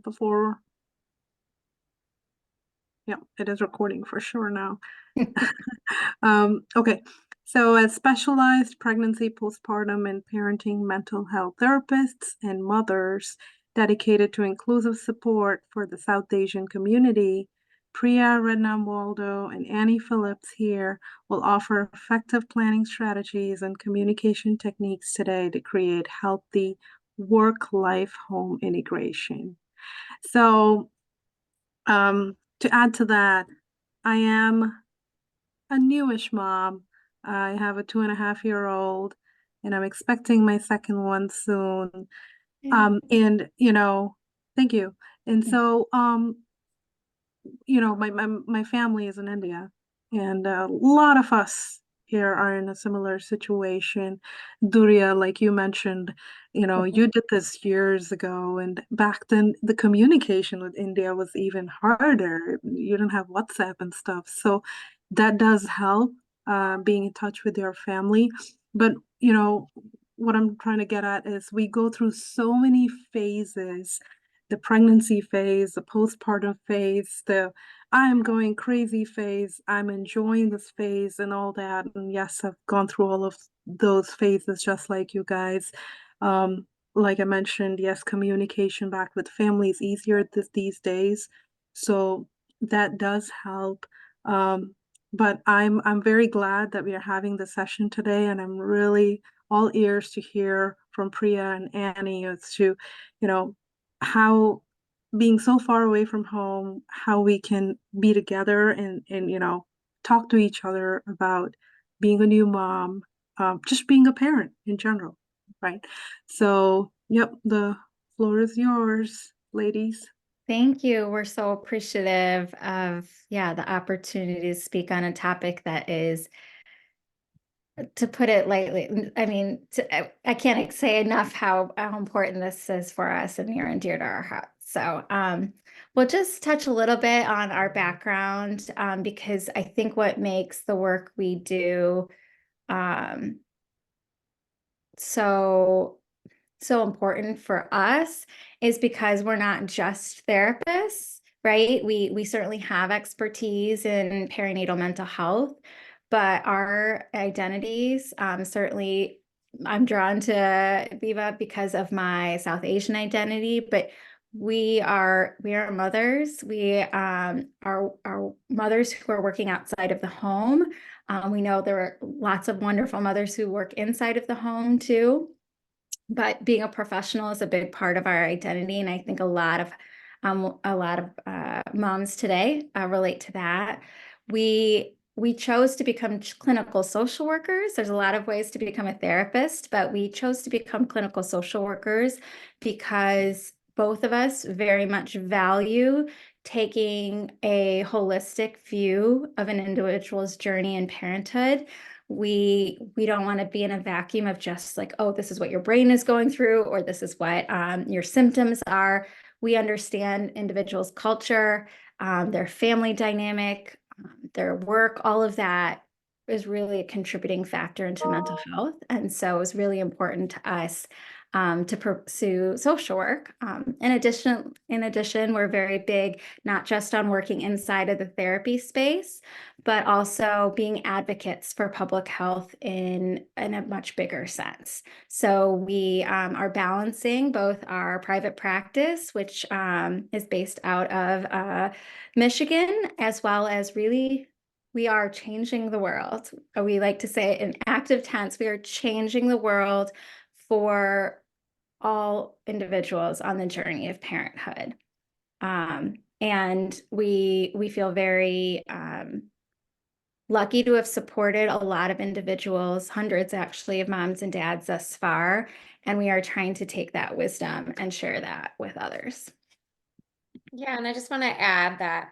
before. Yeah, it is recording for sure now. Okay. So, as specialized pregnancy, postpartum, and parenting mental health therapists and mothers dedicated to inclusive support for the South Asian community, Priya Rednam Waldo and Annie Phillips here will offer effective planning strategies and communication techniques today to create healthy work-life home integration. So, to add to that, I am a newish mom. I have a 2.5-year-old, and I'm expecting my second one soon. Yeah. And thank you. And so, my family is in India, and a lot of us here are in a similar situation. Durya, like you mentioned, you did this years ago, and back then the communication with India was even harder. You didn't have WhatsApp and stuff, so that does help, being in touch with your family. But what I'm trying to get at is we go through so many phases, the pregnancy phase, the postpartum phase, the I'm going crazy phase, I'm enjoying this phase, and all that. And yes, I've gone through all of those phases just like you guys. Like I mentioned, yes, communication back with family is easier these days. So that does help. But I'm very glad that we are having this session today, and I'm really all ears to hear from Priya and Annie as to, you know, how being so far away from home, how we can be together and talk to each other about being a new mom, just being a parent in general, right? So, yep, the floor is yours, ladies. Thank you. We're so appreciative of, yeah, the opportunity to speak on a topic that is, to put it lightly, I mean, I can't say enough how important this is for us and near and dear to our hearts. So, we'll just touch a little bit on our background, because I think what makes the work we do, um, so important for us is because we're not just therapists, right? We certainly have expertise in perinatal mental health, but our identities, certainly I'm drawn to Viva because of my South Asian identity, but we are mothers. We are mothers who are working outside of the home. We know there are lots of wonderful mothers who work inside of the home too, but being a professional is a big part of our identity, and I think a lot of moms today relate to that. We chose to become clinical social workers. There's a lot of ways to become a therapist, but we chose to become clinical social workers because both of us very much value taking a holistic view of an individual's journey in parenthood. We don't want to be in a vacuum of just like, oh, this is what your brain is going through, or this is what your symptoms are. We understand individuals' culture, their family dynamic, their work, all of that is really a contributing factor into mental health. And so it's really important to us to pursue social work. In addition, we're very big not just on working inside of the therapy space, but also being advocates for public health in a much bigger sense. So we are balancing both our private practice, which is based out of Michigan, as well as really we are changing the world. We like to say in active tense, we are changing the world for all individuals on the journey of parenthood. And we feel very lucky to have supported a lot of individuals, hundreds actually of moms and dads thus far. And we are trying to take that wisdom and share that with others. Yeah, and I just want to add that,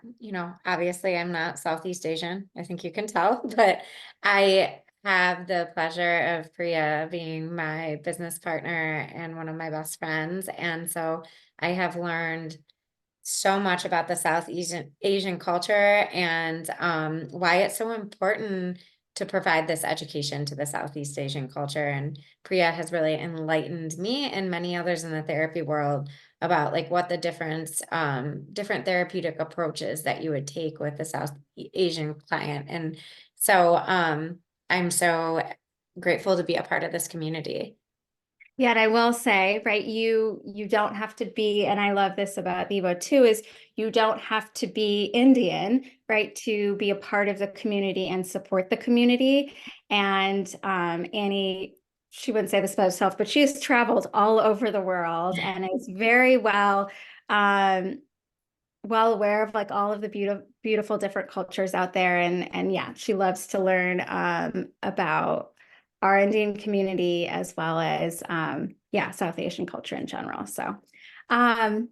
obviously I'm not Southeast Asian. I think you can tell, but I have the pleasure of Priya being my business partner and one of my best friends. And so I have learned so much about the Southeast Asian culture and why it's so important to provide this education to the Southeast Asian culture. And Priya has really enlightened me and many others in the therapy world about like what the different therapeutic approaches that you would take with the South Asian client. And so I'm so grateful to be a part of this community. Yeah, and I will say, right, you don't have to be, and I love this about Vivo too, is you don't have to be Indian, right, to be a part of the community and support the community. And Annie, she wouldn't say this about herself, but she has traveled all over the world and is very um, well aware of like all of the beautiful different cultures out there. And yeah, she loves to learn about our Indian community as well as yeah, South Asian culture in general. Um,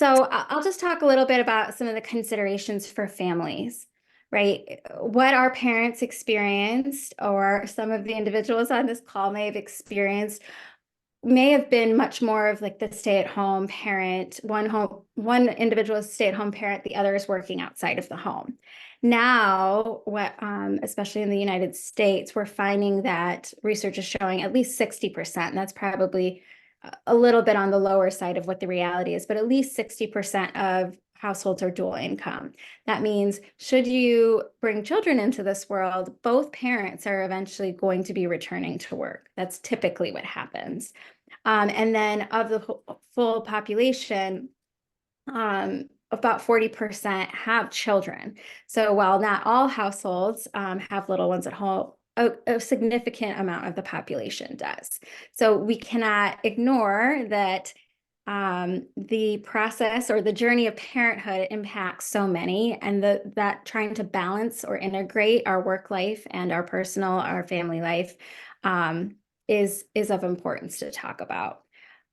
I'll just talk a little bit about some of the considerations for families, right? What our parents experienced, or some of the individuals on this call may have experienced, may have been much more of like the stay-at-home parent, one individual is stay-at-home parent, the other is working outside of the home. Now, especially in the United States, we're finding that research is showing at least 60%. And that's probably a little bit on the lower side of what the reality is, but at least 60% of households are dual income. That means should you bring children into this world, both parents are eventually going to be returning to work. That's typically what happens. And then of the full population, about 40% have children. So while not all households have little ones at home, a significant amount of the population does. So we cannot ignore that the process or the journey of parenthood impacts so many, and that trying to balance or integrate our work life and our personal, our family life is of importance to talk about.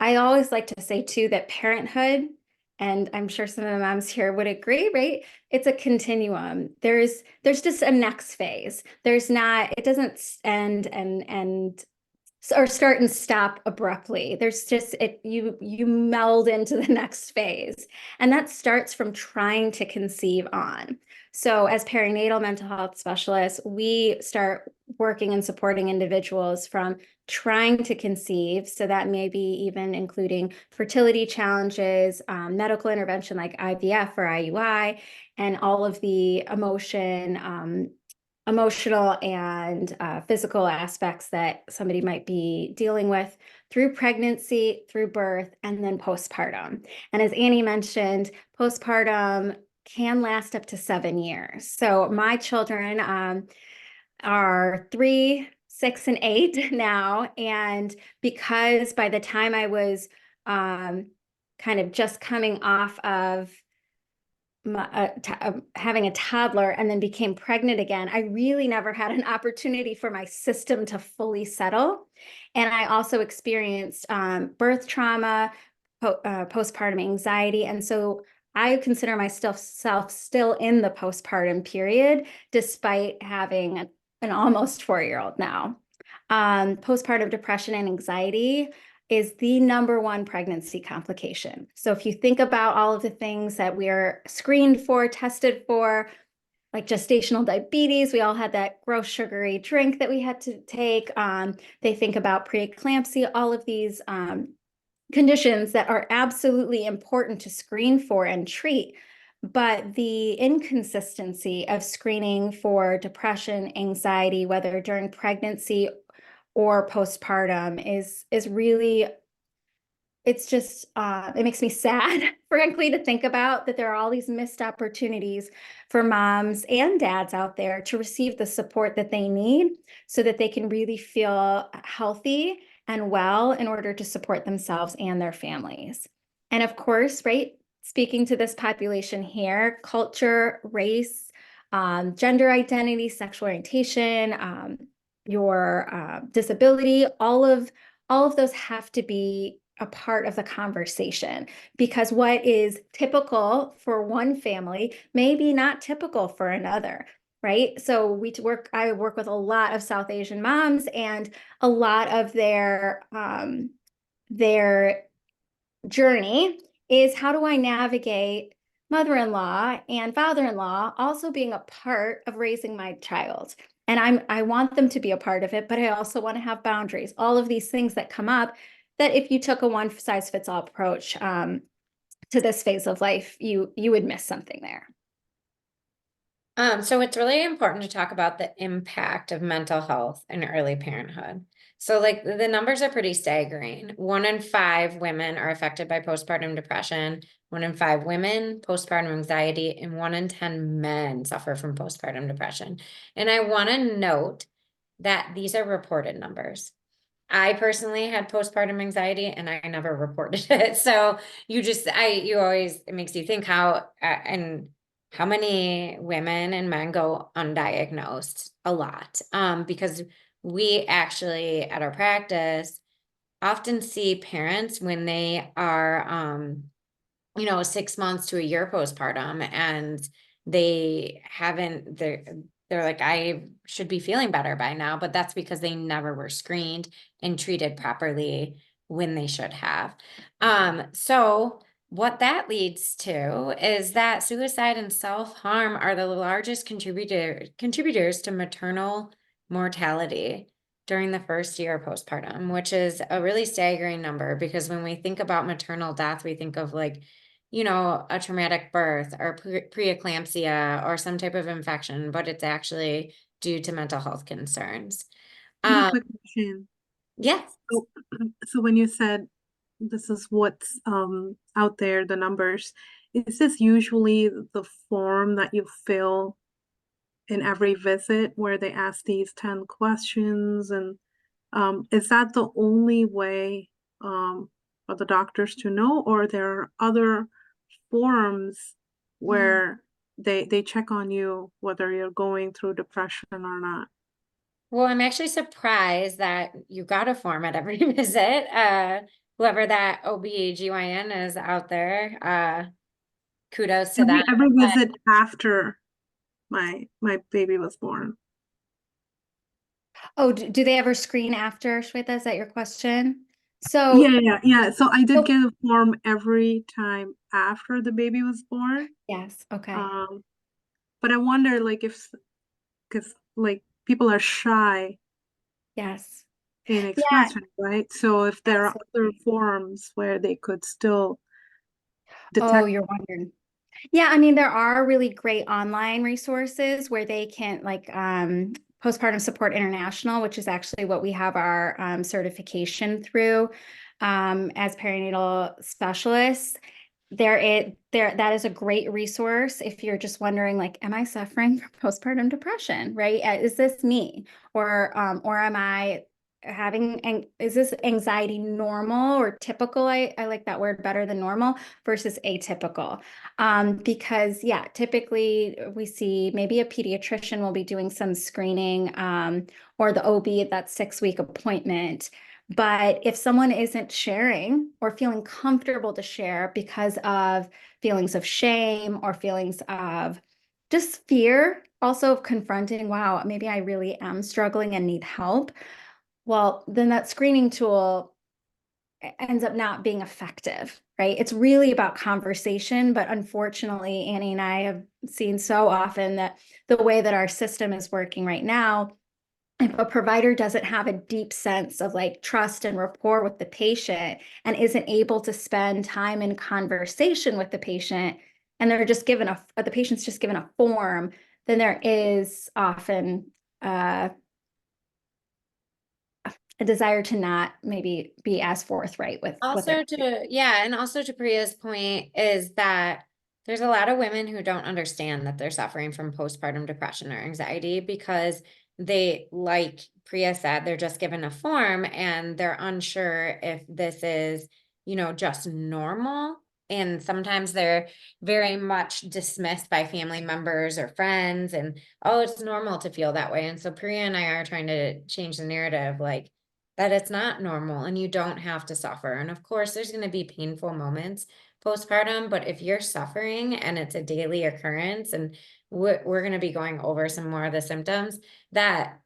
I always like to say too that parenthood, and I'm sure some of the moms here would agree, right? It's a continuum. There's just a next phase. It doesn't end and or start and stop abruptly. There's just you meld into the next phase. And that starts from trying to conceive on. So as perinatal mental health specialists, we start working and supporting individuals from trying to conceive. So that may be even including fertility challenges, medical intervention like IVF or IUI, and all of the emotional and physical aspects that somebody might be dealing with through pregnancy, through birth, and then postpartum. And as Annie mentioned, postpartum can last up to 7 years. So my children are 3, 6, and 8 now. And because by the time I was kind of just coming off of having a toddler and then became pregnant again, I really never had an opportunity for my system to fully settle. And I also experienced birth trauma, postpartum anxiety. And so I consider myself still in the postpartum period, despite having an almost 4-year-old now. Postpartum depression and anxiety is the #1 pregnancy complication. So if you think about all of the things that we are screened for, tested for, like gestational diabetes, we all had that gross sugary drink that we had to take. They think about preeclampsia, all of these conditions that are absolutely important to screen for and treat. But the inconsistency of screening for depression, anxiety, whether during pregnancy or postpartum is really, it's just, it makes me sad, frankly, to think about that there are all these missed opportunities for moms and dads out there to receive the support that they need so that they can really feel healthy and well in order to support themselves and their families. And of course, right, speaking to this population here, culture, race, gender identity, sexual orientation, your disability, all of those have to be a part of the conversation, because what is typical for one family may be not typical for another, right? So I work with a lot of South Asian moms, and a lot of their journey is, how do I navigate mother-in-law and father-in-law also being a part of raising my child? And I want them to be a part of it, but I also want to have boundaries. All of these things that come up that if you took a one size fits all approach to this phase of life, you would miss something there. So it's really important to talk about the impact of mental health in early parenthood. So like the numbers are pretty staggering. 1 in 5 women are affected by postpartum depression, 1 in 5 women, postpartum anxiety, and 1 in 10 men suffer from postpartum depression. And I want to note that these are reported numbers. I personally had postpartum anxiety and I never reported it. So you always, it makes you think and how many women and men go undiagnosed a lot. Because we actually at our practice often see parents when they are, 6 months to a year postpartum and they're like, I should be feeling better by now, but that's because they never were screened and treated properly when they should have. So what that leads to is that suicide and self-harm are the largest contributors to maternal mortality during the first year of postpartum, which is a really staggering number because when we think about maternal death, we think of like, a traumatic birth or preeclampsia or some type of infection, but it's actually due to mental health concerns. I have a quick question. Yes. So when you said this is what's out there, the numbers, is this usually the form that you fill in every visit where they ask these 10 questions? And is that the only way for the doctors to know, or there are other forums where they check on you whether you're going through depression or not? Well, I'm actually surprised that you got a form at every visit. Whoever that OB/GYN is out there, kudos to them. Every visit after my baby was born. Oh, do they ever screen after, Shweta? Is that your question? So Yeah. So I did So- get a form every time after the baby was born. yes, okay. But I wonder, like, because like people are shy Yes. in Yeah, expressing, right? So if there are other absolutely. forums where they could still Oh, detect. you're wondering. Yeah, I mean, there are really great online resources where they can Postpartum Support International, which is actually what we have our certification through as perinatal specialists. That is a great resource if you're just wondering, like, am I suffering from postpartum depression, right? Is this me? Or am I is this anxiety normal or typical? I like that word better than normal versus atypical. Because yeah, typically we see maybe a pediatrician will be doing some screening or the OB at that 6-week appointment. But if someone isn't sharing or feeling comfortable to share because of feelings of shame or feelings of just fear, also of confronting, wow, maybe I really am struggling and need help, well, then that screening tool ends up not being effective, right? It's really about conversation, but unfortunately, Annie and I have seen so often that the way that our system is working right now, if a provider doesn't have a deep sense of like trust and rapport with the patient and isn't able to spend time in conversation with the patient, and the patient's just given a form, then there is often a desire to not maybe be as forthright with And also to Priya's point is that there's a lot of women who don't understand that they're suffering from postpartum depression or anxiety because they, like Priya said, they're just given a form and they're unsure if this is, just normal. And sometimes they're very much dismissed by family members or friends and, oh, it's normal to feel that way. And so Priya and I are trying to change the narrative, like, that it's not normal and you don't have to suffer. And of course, there's going to be painful moments postpartum, but if you're suffering and it's a daily occurrence, and we're going to be going over some more of the symptoms, that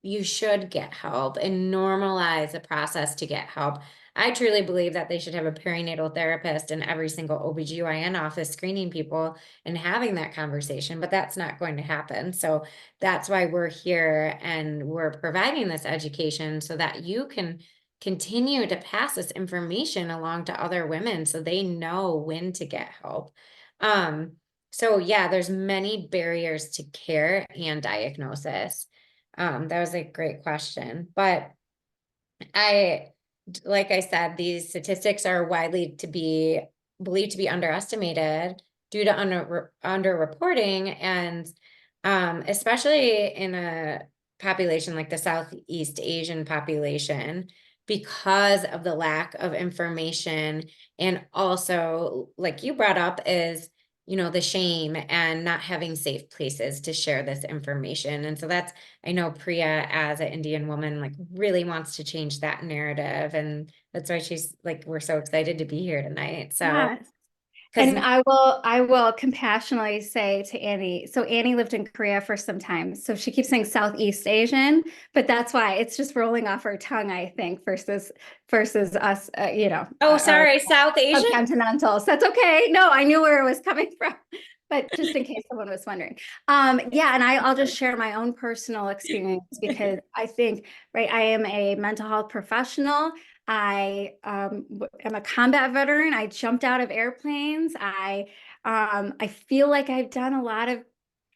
you should get help and normalize the process to get help. I truly believe that they should have a perinatal therapist in every single OB/GYN office screening people and having that conversation, but that's not going to happen. So that's why we're here and we're providing this education so that you can continue to pass this information along to other women so they know when to get help. So yeah, there's many barriers to care and diagnosis. That was a great question, but like I said, these statistics are widely believed to be underestimated due to underreporting, and especially in a population like the Southeast Asian population, because of the lack of information, and also, like you brought up, is the shame and not having safe places to share this information. And so that's, I know Priya, as an Indian woman, like really wants to change that narrative. And that's why she's like, we're so excited to be here tonight. So, Yes. because And I will compassionately say to Annie, so Annie lived in Korea for some time. So she keeps saying Southeast Asian, but that's why it's just rolling off her tongue, I think, versus us, sorry, South Asian. continentals. That's okay. No, I knew where it was coming from, but just in case someone was wondering. Yeah, and I'll just share my own personal experience because I think, right, I am a mental health professional. I am a combat veteran. I jumped out of airplanes. I feel like I've done a lot of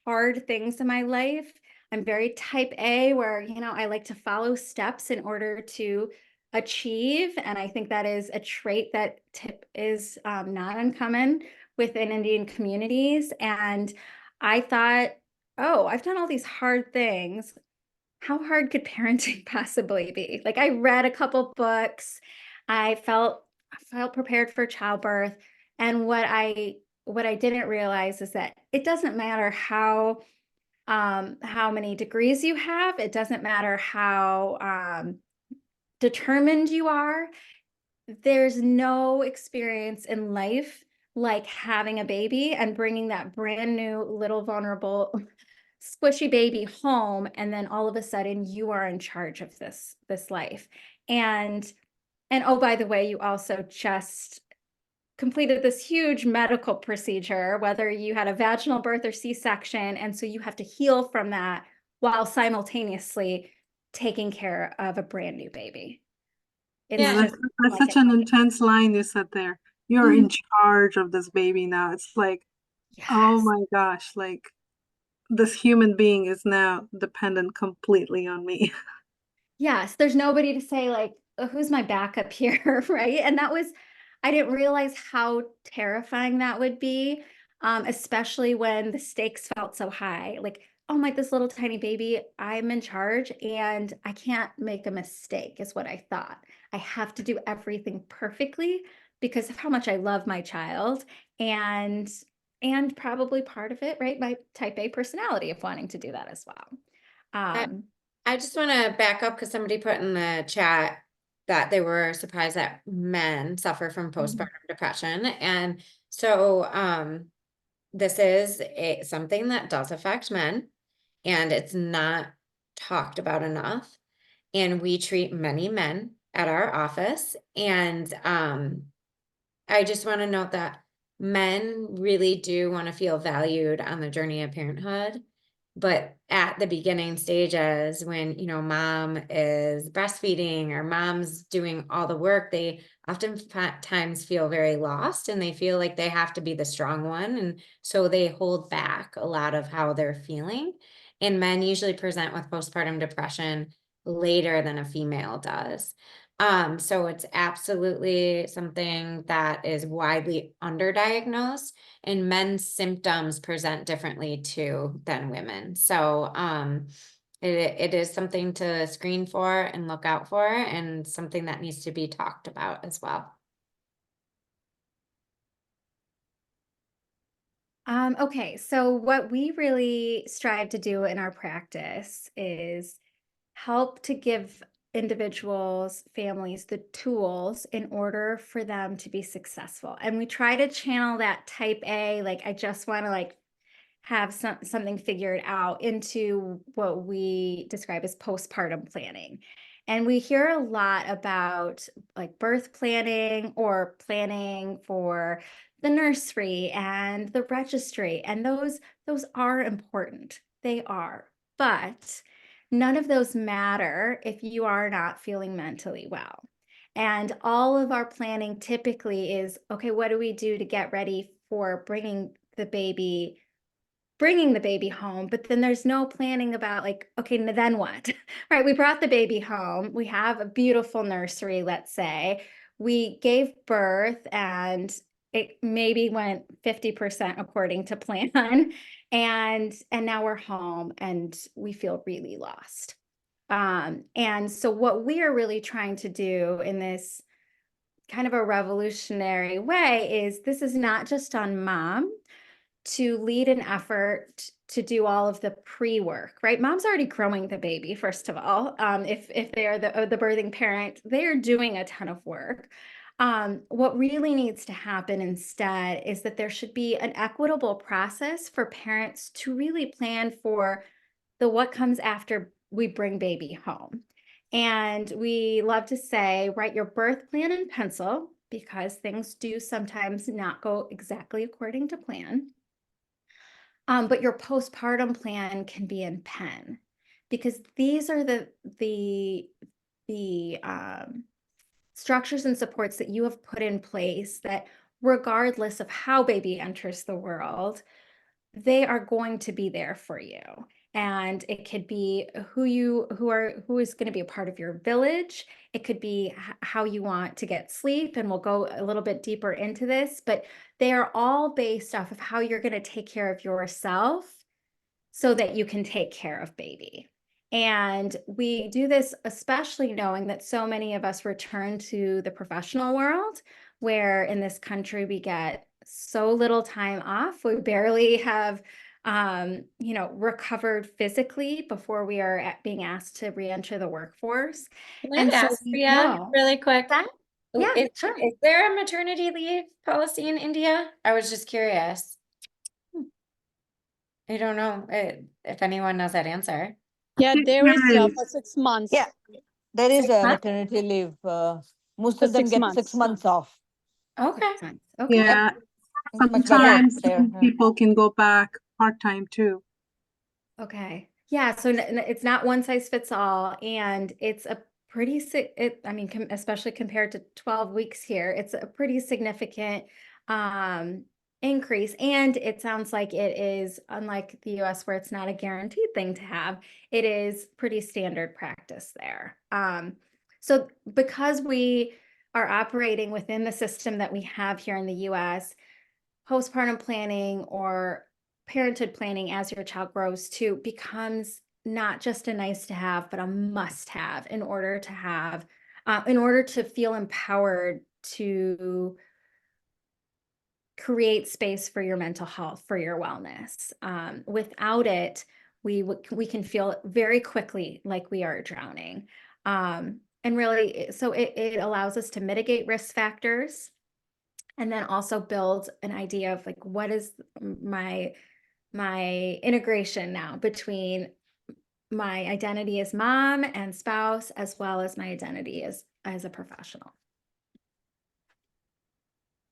hard things in my life. I'm very type A, where I like to follow steps in order to achieve, and I think that is a trait that is not uncommon within Indian communities. And I thought, oh, I've done all these hard things. How hard could parenting possibly be? Like, I read a couple books. I felt prepared for childbirth. And what I didn't realize is that it doesn't matter how many degrees you have. It doesn't matter how determined you are. There's no experience in life like having a baby and bringing that brand new little vulnerable squishy baby home, and then all of a sudden you are in charge of this life. And oh, by the way, you also just completed this huge medical procedure, whether you had a vaginal birth or C-section, and so you have to heal from that while simultaneously taking care of a brand new baby. It's Yeah. That's, just that's like such an intense line you said there. You're in Mhm. charge of this baby now. It's like, oh Yes. my gosh, like this human being is now dependent completely on me. Yes, there's nobody to say like, "Oh, who's my backup here?" Right? And I didn't realize how terrifying that would be, especially when the stakes felt so high. Like, oh my, this little tiny baby, I'm in charge and I can't make a mistake, is what I thought. I have to do everything perfectly because of how much I love my child, and probably part of it, right? My type A personality of wanting to do that as well. I, Um, I just want to back up because somebody put in the chat that they were surprised that men suffer from postpartum depression. And so this is something that does affect men, and it's not talked about enough. And we treat many men at our office. And I just want to note that men really do want to feel valued on the journey of parenthood. But at the beginning stages, when, mom is breastfeeding or mom's doing all the work, they oftentimes feel very lost, and they feel like they have to be the strong one. And so they hold back a lot of how they're feeling. And men usually present with postpartum depression later than a female does. So it's absolutely something that is widely underdiagnosed, and men's symptoms present differently too than women. So it is something to screen for and look out for, and something that needs to be talked about as well. Okay, so what we really strive to do in our practice is help to give individuals, families, the tools in order for them to be successful. And we try to channel that type A, like I just want to like have something figured out, into what we describe as postpartum planning. And we hear a lot about like birth planning or planning for the nursery and the registry, and those are important. They are. But none of those matter if you are not feeling mentally well. And all of our planning typically is, okay, what do we do to get ready for bringing the baby home? But then there's no planning about like, okay, then what? Right? We brought the baby home. We have a beautiful nursery, let's say. We gave birth and it maybe went 50% according to plan. And now we're home and we feel really lost. And so what we are really trying to do in this kind of a revolutionary way is this is not just on mom to lead an effort to do all of the pre-work, right? Mom's already growing the baby, first of all. If they are the birthing parent, they are doing a ton of work. What really needs to happen instead is that there should be an equitable process for parents to really plan for the what comes after we bring baby home. And we love to say, write your birth plan in pencil because things do sometimes not go exactly according to plan. But your postpartum plan can be in pen because these are the structures and supports that you have put in place that regardless of how baby enters the world, they are going to be there for you. And it could be who is going to be a part of your village. It could be how you want to get sleep. And we'll go a little bit deeper into this, but they are all based off of how you're going to take care of yourself so that you can take care of baby. And we do this especially knowing that so many of us return to the professional world, where in this country we get so little time off. We barely have, recovered physically before we are being asked to re-enter the workforce. Can I And so ask we Priya know really quick? that, yeah, Is, sure. is there a maternity leave policy in India? I was just curious. I don't know if anyone knows that answer. Yeah, think there is there is. for 6 months. Yeah. There is 6 a months? maternity leave. Most For of them 6 get months. 6 months off. Okay. 6 months. Okay. Yeah, It's much better sometimes there. people can go back part-time too. Okay. Yeah. So it's not one size fits all. And it's a pretty, especially compared to 12 weeks here, it's a pretty significant increase. And it sounds like it is, unlike the US where it's not a guaranteed thing to have, it is pretty standard practice there. So because we are operating within the system that we have here in the US, postpartum planning or parenthood planning as your child grows too becomes not just a nice to have, but a must have in order to feel empowered to create space for your mental health, for your wellness. Without it, we can feel very quickly like we are drowning. And really, so it allows us to mitigate risk factors and then also build an idea of like, what is my integration now between my identity as mom and spouse, as well as my identity as a professional.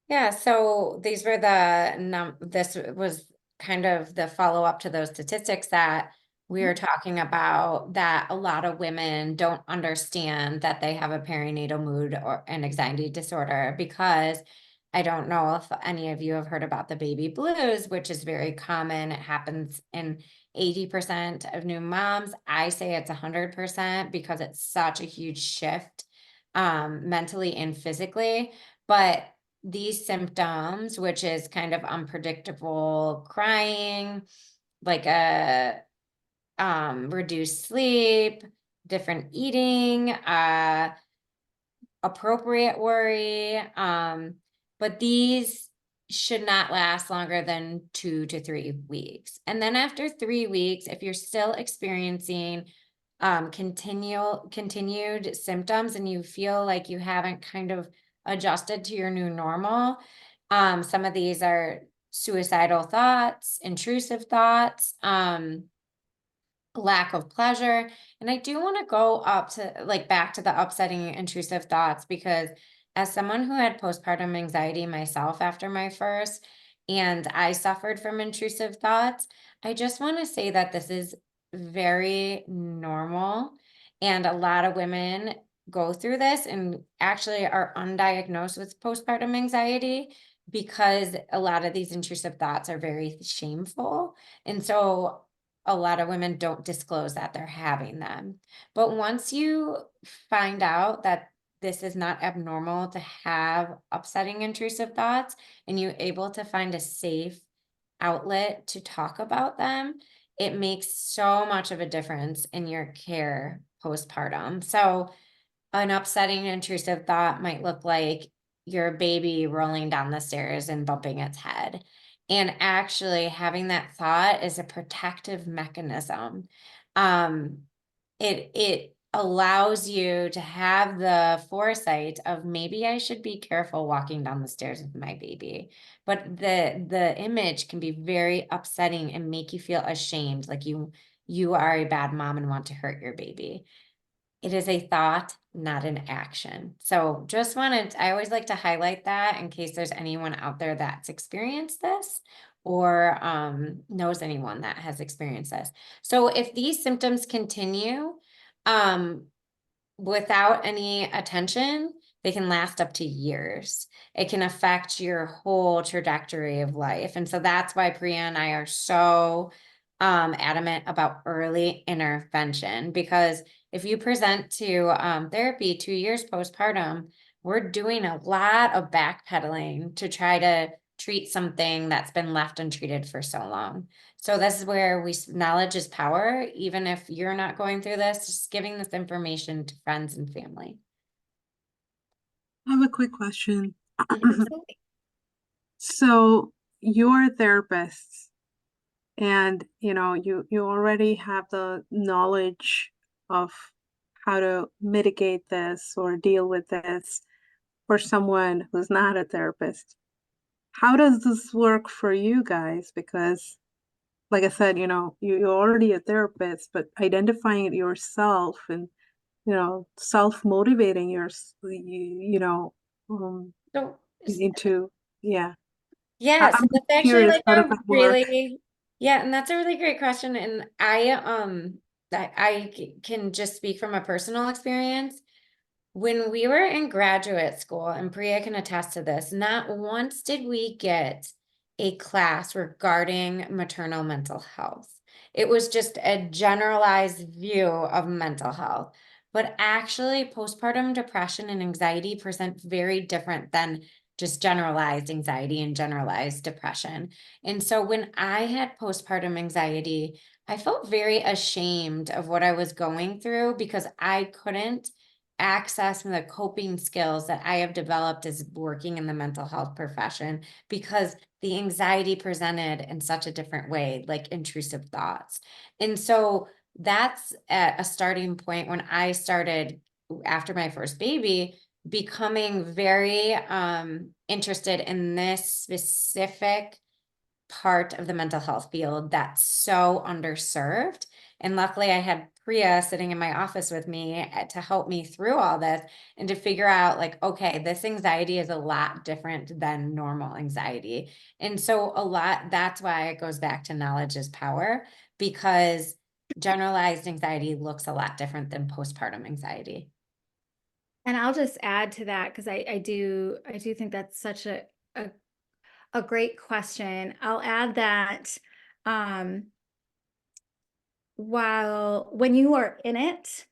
Yeah, so these were this was kind of the follow-up to those statistics that we were talking about, that a lot of women don't understand that they have a perinatal mood or an anxiety disorder, because I don't know if any of you have heard about the baby blues, which is very common. It happens in 80% of new moms. I say it's 100% because it's such a huge shift mentally and physically. But these symptoms, which is kind of unpredictable crying, like a reduced sleep, different eating, appropriate worry, but these should not last longer than 2 to 3 weeks. And then after 3 weeks, if you're still experiencing continued symptoms and you feel like you haven't kind of adjusted to your new normal, some of these are suicidal thoughts, intrusive thoughts, lack of pleasure. And I do want to go back to the upsetting intrusive thoughts, because as someone who had postpartum anxiety myself after my first, and I suffered from intrusive thoughts, I just want to say that this is very normal. And a lot of women go through this and actually are undiagnosed with postpartum anxiety because a lot of these intrusive thoughts are very shameful. And so a lot of women don't disclose that they're having them. But once you find out that this is not abnormal to have upsetting intrusive thoughts and you're able to find a safe outlet to talk about them, it makes so much of a difference in your care postpartum. So an upsetting intrusive thought might look like your baby rolling down the stairs and bumping its head. And actually having that thought is a protective mechanism. It allows you to have the foresight of maybe I should be careful walking down the stairs with my baby. But the image can be very upsetting and make you feel ashamed, like you are a bad mom and want to hurt your baby. It is a thought, not an action. So just wanted, I always like to highlight that in case there's anyone out there that's experienced this or knows anyone that has experienced this. So if these symptoms continue without any attention, they can last up to years. It can affect your whole trajectory of life. And so that's why Priya and I are so adamant about early intervention, because if you present to therapy 2 years postpartum, we're doing a lot of backpedaling to try to treat something that's been left untreated for so long. So this is where knowledge is power. Even if you're not going through this, just giving this information to friends and family. I have a quick question. Absolutely. So you're therapists and you already have the knowledge of how to mitigate this or deal with this for someone who's not a therapist. How does this work for you guys? Because like I said, you're already a therapist, but identifying it yourself and self-motivating So into yeah. yeah, so I'm that's actually curious, like how does a that work? really, yeah, and that's a really great question. And I can just speak from a personal experience. When we were in graduate school, and Priya can attest to this, not once did we get a class regarding maternal mental health. It was just a generalized view of mental health. But actually, postpartum depression and anxiety present very different than just generalized anxiety and generalized depression. And so when I had postpartum anxiety, I felt very ashamed of what I was going through because I couldn't access the coping skills that I have developed as working in the mental health profession because the anxiety presented in such a different way, like intrusive thoughts. And so that's at a starting point when I started after my first baby becoming very interested in this specific part of the mental health field that's so underserved. And luckily I had Priya sitting in my office with me to help me through all this and to figure out like, okay, this anxiety is a lot different than normal anxiety. And so that's why it goes back to knowledge is power, because generalized anxiety looks a lot different than postpartum anxiety. And I'll just add to that because I do think that's such a great question. I'll add that when you are in it,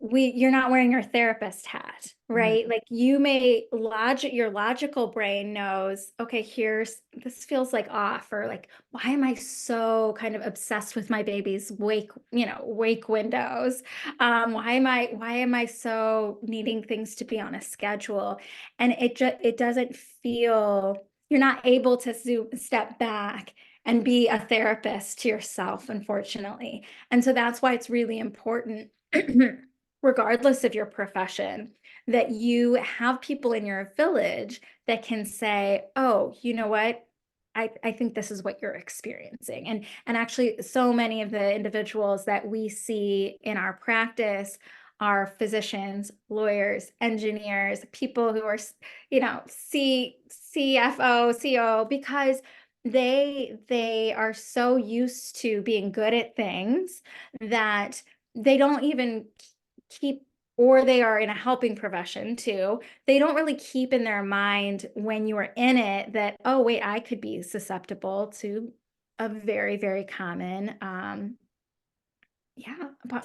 you're not wearing your therapist hat, right? Like you may your logical brain knows, okay, this feels like off, or like, why am I so kind of obsessed with my baby's wake windows? Why am I so needing things to be on a schedule? And it doesn't feel, you're not able to step back and be a therapist to yourself, unfortunately. And so that's why it's really important regardless of your profession, that you have people in your village that can say, oh, you know what? I think this is what you're experiencing. And actually, so many of the individuals that we see in our practice are physicians, lawyers, engineers, people who are, CFO, CO, because they are so used to being good at things that they don't even keep or they are in a helping profession too, they don't really keep in their mind when you are in it that, oh, wait, I could be susceptible to a very, very common,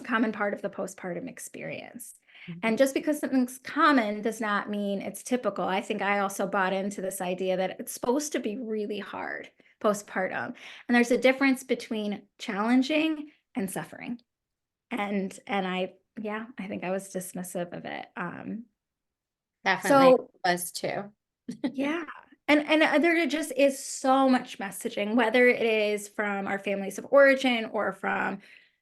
common part of the postpartum experience. And just because something's common does not mean it's typical. I think I also bought into this idea that it's supposed to be really hard postpartum. And there's a difference between challenging and suffering. And I think I was dismissive of it. Definitely So was too. yeah. And there just is so much messaging, whether it is from our families of origin or from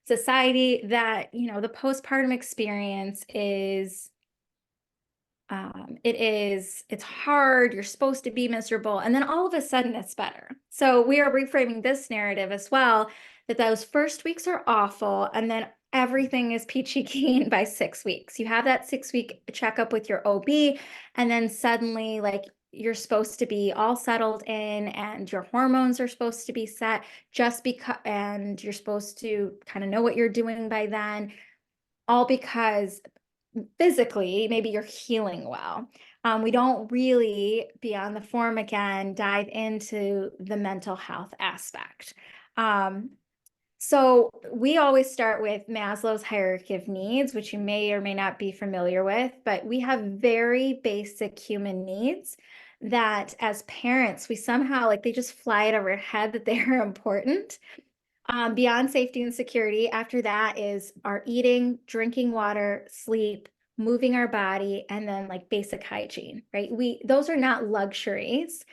society, that, the postpartum experience is, it's hard, you're supposed to be miserable, and then all of a sudden it's better. So we are reframing this narrative as well, that those first weeks are awful, and then everything is peachy keen by 6 weeks. You have that 6-week checkup with your OB, and then suddenly, like, you're supposed to be all settled in, and your hormones are supposed to be set just because, and you're supposed to kind of know what you're doing by then, all because physically, maybe you're healing well. We don't really, beyond the form again, dive into the mental health aspect. So we always start with Maslow's hierarchy of needs, which you may or may not be familiar with, but we have very basic human needs that as parents, we somehow, like, they just fly it over our head that they are important. Beyond safety and security, after that is our eating, drinking water, sleep, moving our body, and then like basic hygiene, right? Those are not luxuries.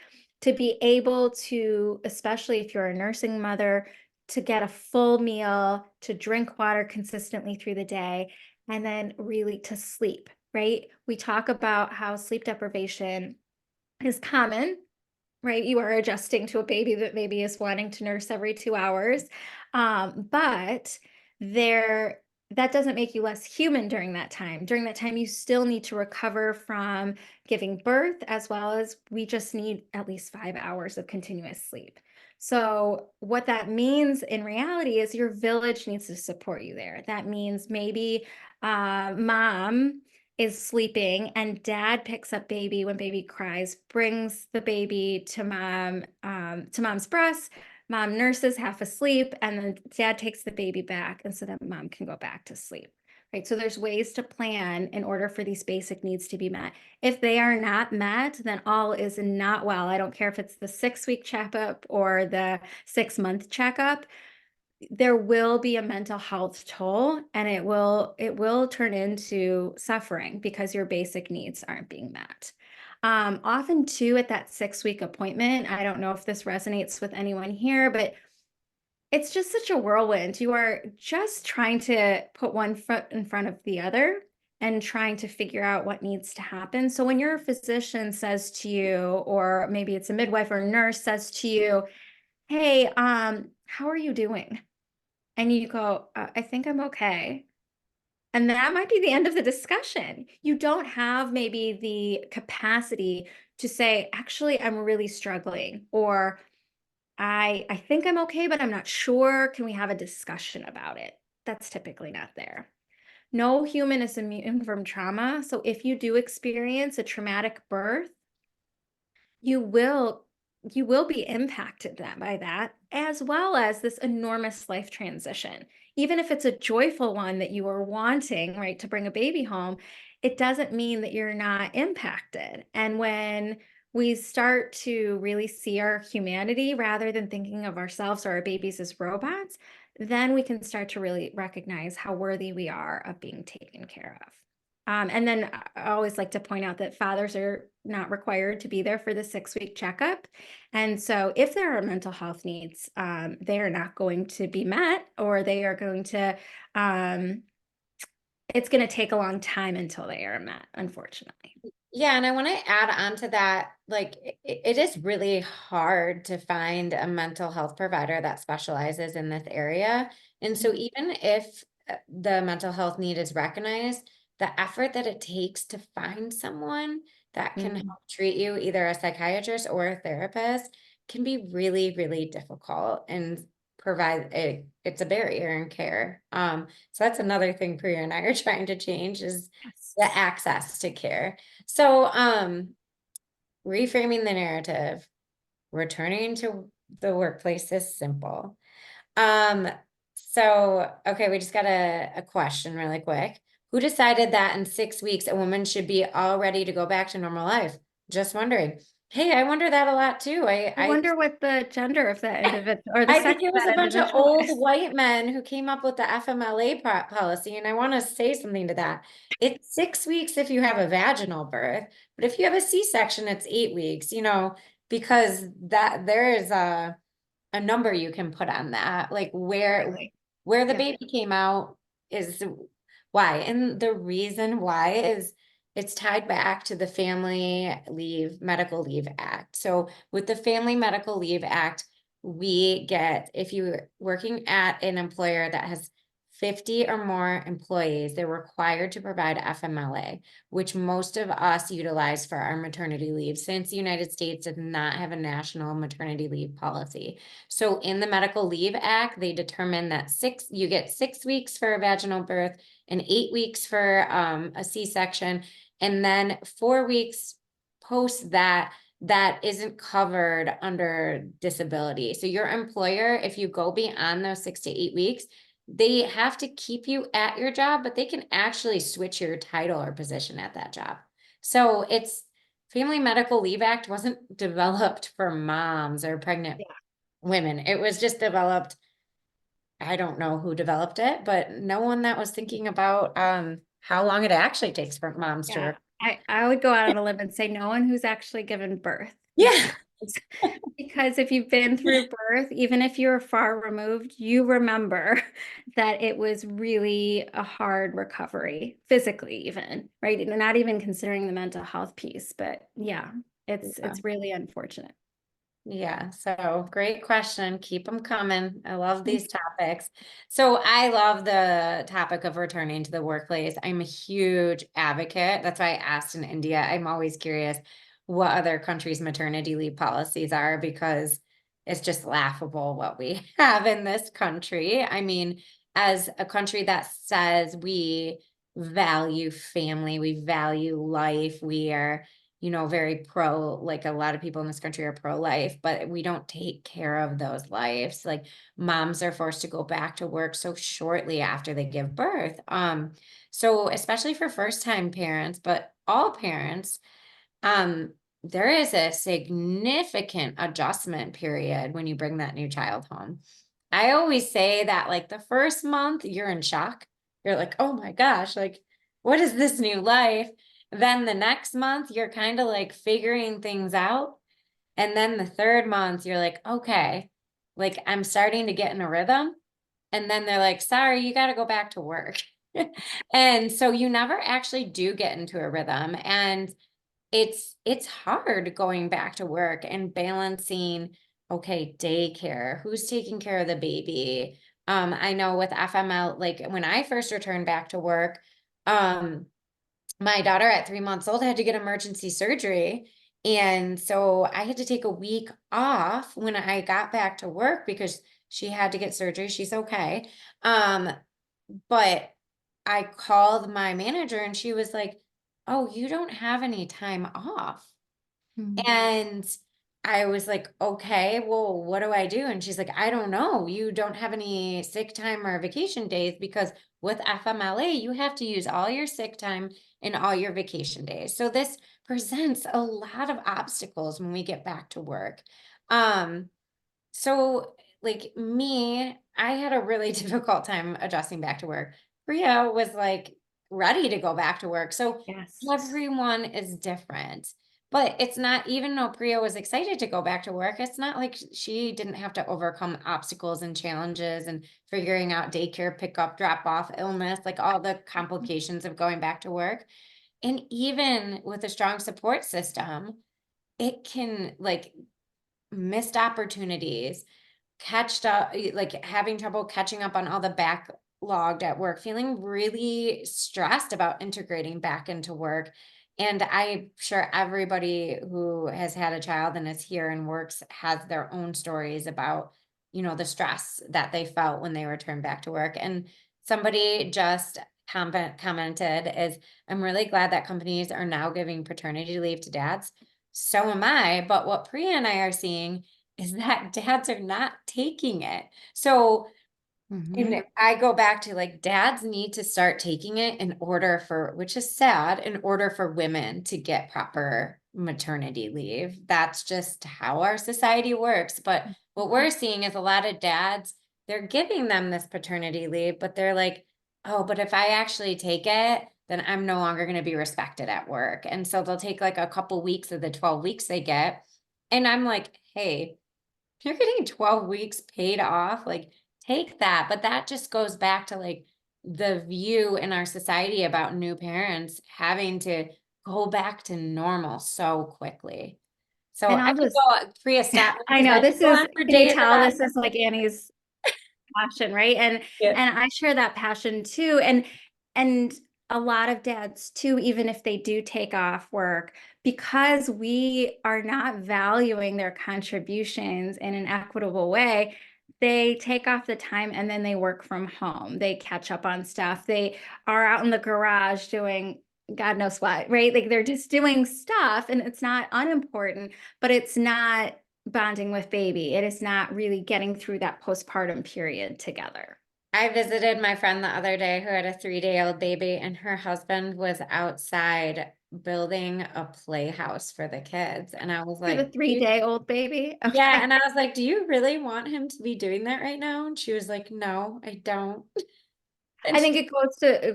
To be able to, especially if you're a nursing mother, to get a full meal, to drink water consistently through the day, and then really to sleep, right? We talk about how sleep deprivation is common, right? You are adjusting to a baby that maybe is wanting to nurse every 2 hours. But that doesn't make you less human during that time. During that time, you still need to recover from giving birth, as well as we just need at least 5 hours of continuous sleep. So what that means in reality is your village needs to support you there. That means maybe mom is sleeping and dad picks up baby when baby cries, brings the baby to mom's breast. Mom nurses half asleep, and then dad takes the baby back, and so that mom can go back to sleep. Right. So there's ways to plan in order for these basic needs to be met. If they are not met, then all is not well. I don't care if it's the 6-week checkup or the 6-month checkup. There will be a mental health toll, and it will turn into suffering because your basic needs aren't being met. Often too, at that 6-week appointment, I don't know if this resonates with anyone here, but it's just such a whirlwind. You are just trying to put one foot in front of the other and trying to figure out what needs to happen. So when your physician says to you, or maybe it's a midwife or a nurse says to you, hey, how are you doing? And you go, I think I'm okay. And that might be the end of the discussion. You don't have maybe the capacity to say, actually, I'm really struggling, or I think I'm okay, but I'm not sure. Can we have a discussion about it? That's typically not there. No human is immune from trauma. So if you do experience a traumatic birth, you will be impacted by that, as well as this enormous life transition. Even if it's a joyful one that you are wanting, right, to bring a baby home, it doesn't mean that you're not impacted. And when we start to really see our humanity rather than thinking of ourselves or our babies as robots, then we can start to really recognize how worthy we are of being taken care of. And then I always like to point out that fathers are not required to be there for the 6-week checkup. And so if there are mental health needs, they are not going to be met, or they are going to, it's going to take a long time until they are met, unfortunately. Yeah, and I want to add on to that, like it is really hard to find a mental health provider that specializes in this area. And so even if the mental health need is recognized, the effort that it takes to find someone that can help treat you, either a psychiatrist or a therapist, can be really, really difficult and provide it's a barrier in care. So that's another thing Priya and I are trying to change is the access to care. So, reframing the narrative, returning to the workplace is simple. So, okay, we just got a question really quick. Who decided that in 6 weeks a woman should be all ready to go back to normal life? Just wondering. Hey, I wonder that a lot too. I wonder what the gender of that individual or the I sex think it of was that a bunch of individual old is. white men who came up with the FMLA policy, and I want to say something to that. It's 6 weeks if you have a vaginal birth, but if you have a C-section, it's 8 weeks, because that there is a number you can put on that, like where Really? the Yep. baby came out is why. And the reason why is it's tied back to the Family Medical Leave Act. So with the Family Medical Leave Act, we get, if you're working at an employer that has 50 or more employees, they're required to provide FMLA, which most of us utilize for our maternity leave, since the United States does not have a national maternity leave policy. So in the Medical Leave Act, they determine that you get 6 weeks for a vaginal birth and 8 weeks for a C-section, and then 4 weeks post that isn't covered under disability. So your employer, if you go beyond those 6 to 8 weeks, they have to keep you at your job, but they can actually switch your title or position at that job. So it's Family Medical Leave Act wasn't developed for moms or pregnant women. It was just developed. I don't know who developed it, but no one that was thinking about how long it actually takes for moms Yeah. to. I would go out on a limb and say no one who's actually given birth. Yeah. Because if you've been through birth, even if you're far removed, you remember that it was really a hard recovery, physically even, right? And not even considering the mental health piece, but yeah, it's really unfortunate. Yeah, so great question. Keep them coming. I love these topics. So I love the topic of returning to the workplace. I'm a huge advocate. That's why I asked in India. I'm always curious what other countries' maternity leave policies are, because it's just laughable what we have in this country. I mean, as a country that says we value family, we value life, we are very pro, like a lot of people in this country are pro-life, but we don't take care of those lives. Like moms are forced to go back to work so shortly after they give birth. So especially for first-time parents, but all parents, there is a significant adjustment period when you bring that new child home. I always say that like the first month you're in shock. You're like, oh my gosh, like what is this new life? Then the next month, you're kind of like figuring things out. And then the third month, you're like, okay, like I'm starting to get in a rhythm. And then they're like, sorry, you got to go back to work. And so you never actually do get into a rhythm. And it's hard going back to work and balancing, okay, daycare, who's taking care of the baby. I know with FML, like when I first returned back to work, my daughter at 3 months old had to get emergency surgery. And so I had to take a week off when I got back to work because she had to get surgery. She's okay. But I called my manager and she was like, oh, you don't have any time off. And I was like, okay, well, what do I do? And she's like, I don't know. You don't have any sick time or vacation days, because with FMLA, you have to use all your sick time and all your vacation days. So this presents a lot of obstacles when we get back to work. So like me, I had a really difficult time adjusting back to work. Priya was like ready to go back to work. So Yes. everyone is different. But it's not, even though Priya was excited to go back to work, it's not like she didn't have to overcome obstacles and challenges and figuring out daycare, pickup, drop off, illness, like all the complications of going back to work. And even with a strong support system, it can like missed opportunities, catched up, like having trouble catching up on all the backlogged at work, feeling really stressed about integrating back into work. And I'm sure everybody who has had a child and is here and works has their own stories about, you know, the stress that they felt when they returned back to work. And somebody just commented is, I'm really glad that companies are now giving paternity leave to dads. So am I. But what Priya and I are seeing is that dads are not taking it. So and I go back to like dads need to start taking it in order for, which is sad, in order for women to get proper maternity leave. That's just how our society works. But what we're seeing is a lot of dads, they're giving them this paternity leave, but they're like, oh, but if I actually take it, then I'm no longer going to be respected at work. And so they'll take like a couple weeks of the 12 weeks they get. And I'm like, hey, you're getting 12 weeks paid off. Like, take that. But that just goes back to like the view in our society about new parents having to go back to normal so quickly. So And I I'll could just, go Priya stop me I 'cause know could this go is, on for can you days tell on this is like Annie's passion, right? Yeah. And I share that passion too. And a lot of dads too, even if they do take off work, because we are not valuing their contributions in an equitable way, they take off the time and then they work from home. They catch up on stuff. They are out in the garage doing God knows what, right? Like they're just doing stuff and it's not unimportant, but it's not bonding with baby. It is not really getting through that postpartum period together. I visited my friend the other day who had a 3-day-old baby, and her husband was outside building a playhouse for the kids. And I was For the like, 3-day-old baby. Okay. yeah. And I was like, do you really want him to be doing that right now? And she was like, no, I don't. I think it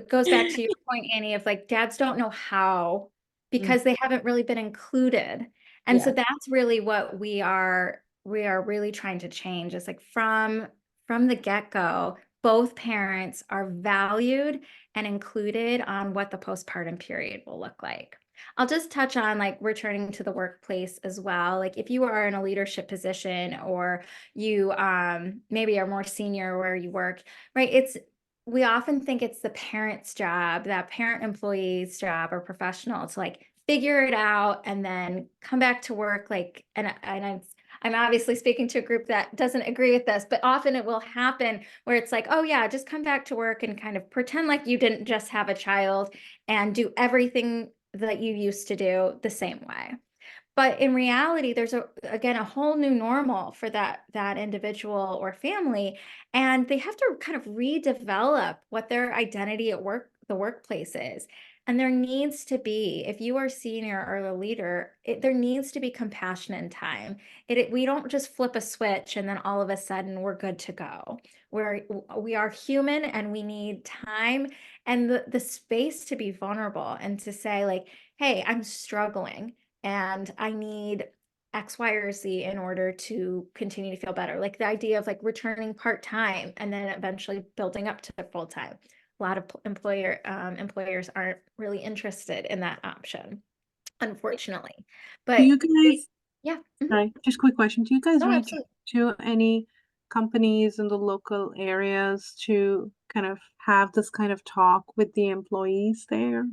goes back to your point, Annie, of like dads don't know how because they haven't really been included. And so Yeah. that's really what we are really trying to change. Is like from the get-go, both parents are valued and included on what the postpartum period will look like. I'll just touch on like returning to the workplace as well. Like if you are in a leadership position or you maybe are more senior where you work, right? We often think it's the parent's job, that parent employee's job or professional to like figure it out and then come back to work. Like, and I'm obviously speaking to a group that doesn't agree with this, but often it will happen where it's like, oh yeah, just come back to work and kind of pretend like you didn't just have a child and do everything that you used to do the same way. But in reality, there's again a whole new normal for that individual or family, and they have to kind of redevelop what their identity at work, the workplace is. And there needs to be, if you are senior or a leader, there needs to be compassion and time. We don't just flip a switch and then all of a sudden we're good to go. We are human and we need time and the space to be vulnerable and to say like, hey, I'm struggling and I need X, Y, or Z in order to continue to feel better. Like the idea of like returning part-time and then eventually building up to full-time. A lot of employers aren't really interested in that option, unfortunately. Do But you guys, yeah. Mhm. sorry, just quick question. Do you guys No, reach absolutely. to any companies in the local areas to kind of have this kind of talk with the employees there?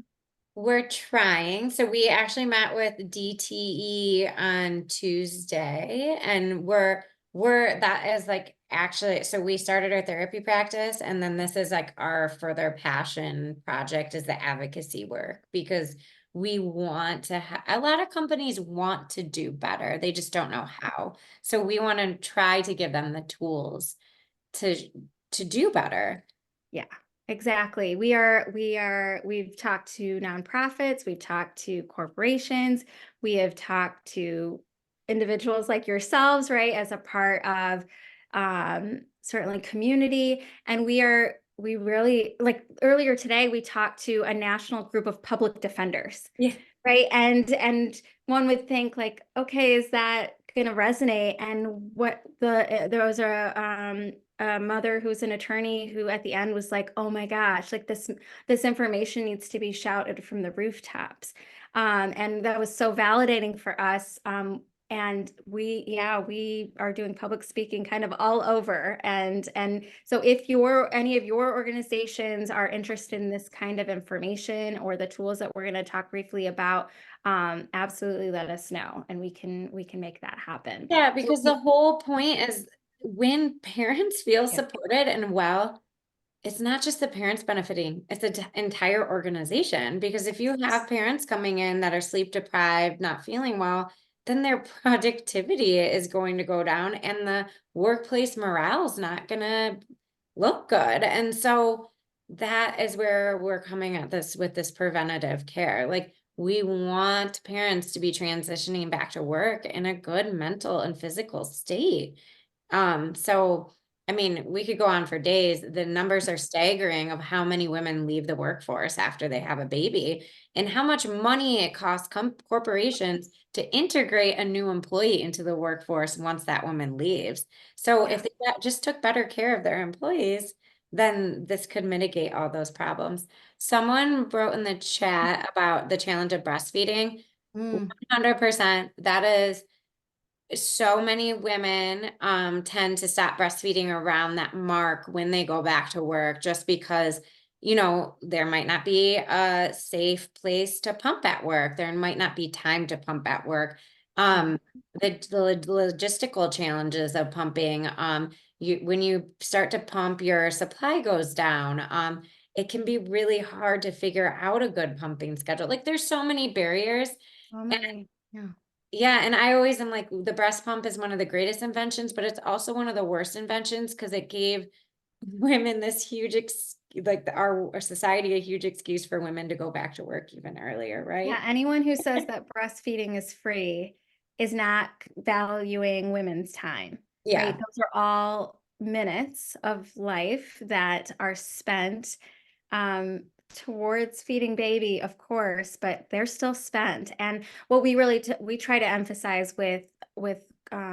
We're trying. So we actually met with DTE on Tuesday, and that is like actually, so we started our therapy practice, and then this is like our further passion project is the advocacy work, because we want to a lot of companies want to do better. They just don't know how. So we want to try to give them the tools to do better. Yeah, exactly. We've talked to nonprofits, we've talked to corporations, we have talked to individuals like yourselves, right, as a part of certainly community. And we really, like earlier today, we talked to a national group of public defenders. Yeah. Right. And one would think like, okay, is that going to resonate? And there was a mother who's an attorney who at the end was like, oh my gosh, like this information needs to be shouted from the rooftops. And that was so validating for us. And we are doing public speaking kind of all over. And so if any of your organizations are interested in this kind of information or the tools that we're going to talk briefly about, absolutely let us know and we can make that happen. Yeah, because the whole point is when parents feel Yeah. supported and well, it's not just the parents benefiting, it's the entire organization. Because if you have parents coming in that are sleep deprived, not feeling well, then their productivity is going to go down and the workplace morale is not going to look good. And so that is where we're coming at this with this preventative care. Like, we want parents to be transitioning back to work in a good mental and physical state. So I mean, we could go on for days. The numbers are staggering of how many women leave the workforce after they have a baby and how much money it costs corporations to integrate a new employee into the workforce once that woman leaves. So if they just took better care of their employees, then this could mitigate all those problems. Someone wrote in the chat about the challenge of breastfeeding. 100%. That is, so many women tend to stop breastfeeding around that mark when they go back to work, just because, there might not be a safe place to pump at work. There might not be time to pump at work. The logistical challenges of pumping, when you start to pump, your supply goes down. It can be really hard to figure out a good pumping schedule. Like, there's so many barriers. So many. Yeah. Yeah, and I always am like, the breast pump is one of the greatest inventions, but it's also one of the worst inventions because it gave women this huge, our society, a huge excuse for women to go back to work even earlier, right? Yeah, anyone who says that breastfeeding is free is not valuing women's time, right? Yeah. Those are all minutes of life that are spent towards feeding baby, of course, but they're still spent. And what we really we try to emphasize with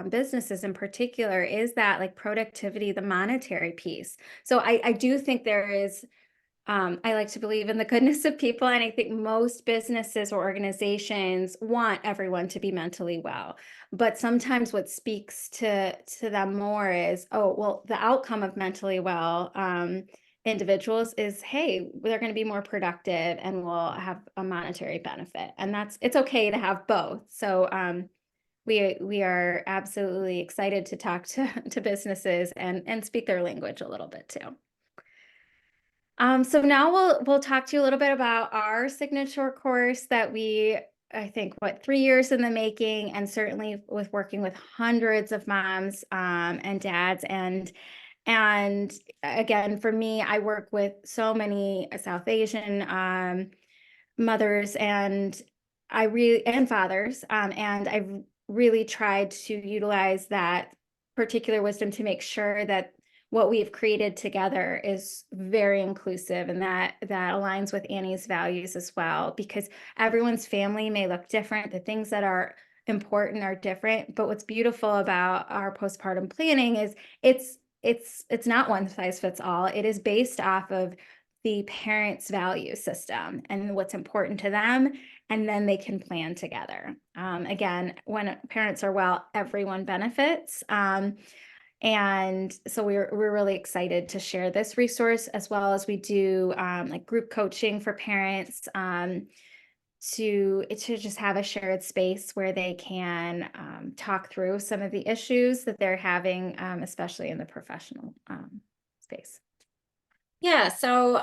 businesses in particular is that, like, productivity, the monetary piece. So I do think there is, I like to believe in the goodness of people, and I think most businesses or organizations want everyone to be mentally well. But sometimes what speaks to them more is, oh, well, the outcome of mentally well individuals is, hey, they're going to be more productive and will have a monetary benefit, and it's okay to have both. So we are absolutely excited to talk to businesses and speak their language a little bit too. So now we'll talk to you a little bit about our signature course that I think, 3 years in the making, and certainly with working with hundreds of moms and dads. And again, for me, I work with so many South Asian mothers and fathers, and I've really tried to utilize that particular wisdom to make sure that what we've created together is very inclusive, and that aligns with Annie's values as well, because everyone's family may look different. The things that are important are different, but what's beautiful about our postpartum planning is it's not one size fits all. It is based off of the parents' value system and what's important to them, and then they can plan together. Again, when parents are well, everyone benefits. And so we're really excited to share this resource, as well as we do like group coaching for parents, to just have a shared space where they can talk through some of the issues that they're having, especially in the professional space. Yeah. So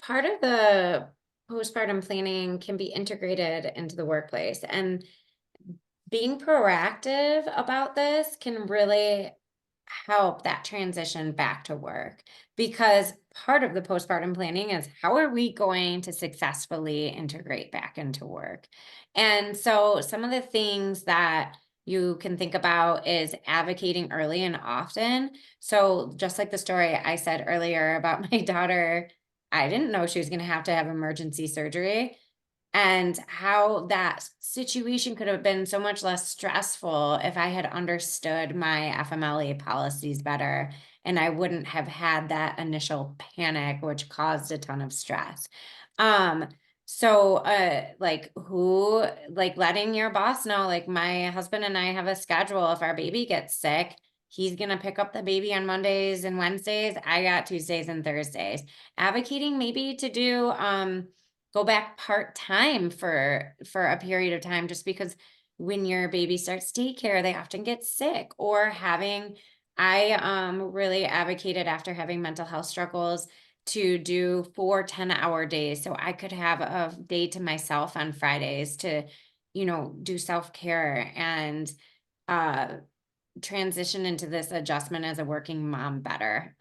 part of the postpartum planning can be integrated into the workplace, and being proactive about this can really help that transition back to work, because part of the postpartum planning is, how are we going to successfully integrate back into work? And so some of the things that you can think about is advocating early and often. So just like the story I said earlier about my daughter, I didn't know she was going to have emergency surgery, and how that situation could have been so much less stressful if I had understood my FMLA policies better, and I wouldn't have had that initial panic, which caused a ton of stress. Um, like letting your boss know, like, my husband and I have a schedule. If our baby gets sick, he's going to pick up the baby on Mondays and Wednesdays. I got Tuesdays and Thursdays. Advocating maybe to do, go back part-time for a period of time, just because when your baby starts daycare, they often get sick, or I really advocated after having mental health struggles to do 4 10-hour days. So I could have a day to myself on Fridays to, do self-care and transition into this adjustment as a working mom better.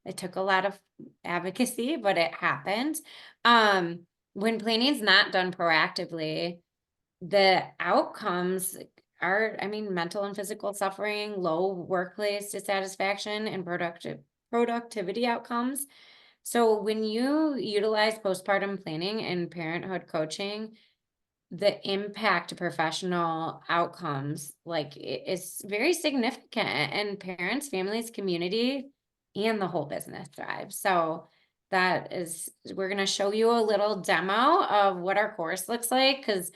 It took a lot of advocacy, but it happened. When planning's not done proactively, the outcomes are, mental and physical suffering, low workplace dissatisfaction, and productivity outcomes. So when you utilize postpartum planning and parenthood coaching, the impact to professional outcomes is very significant, and parents, families, community, and the whole business thrive. So we're going to show you a little demo of what our course looks like, because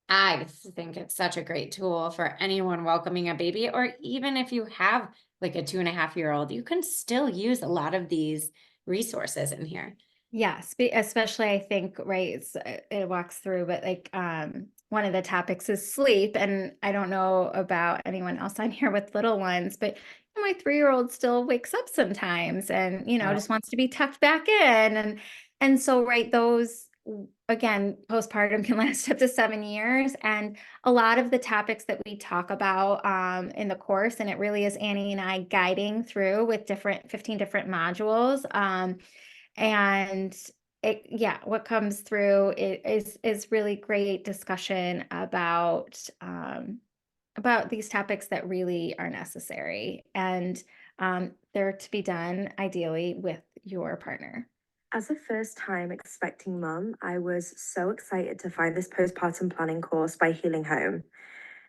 I think it's such a great tool for anyone welcoming a baby, or even if you have like a 2.5-year-old, you can still use a lot of these resources in here. Yes, especially I think, right, it walks through, but like one of the topics is sleep. And I don't know about anyone else on here with little ones, but my 3-year-old still wakes up sometimes and, Yeah. just wants to be tucked back in. And so, right, those, again, postpartum can last up to 7 years. And a lot of the topics that we talk about in the course, and it really is Annie and I guiding through with 15 different modules. And what comes through is really great discussion about these topics that really are necessary, and they're to be done ideally with your partner. As a first-time expecting mum, I was so excited to find this postpartum planning course by Healing Home.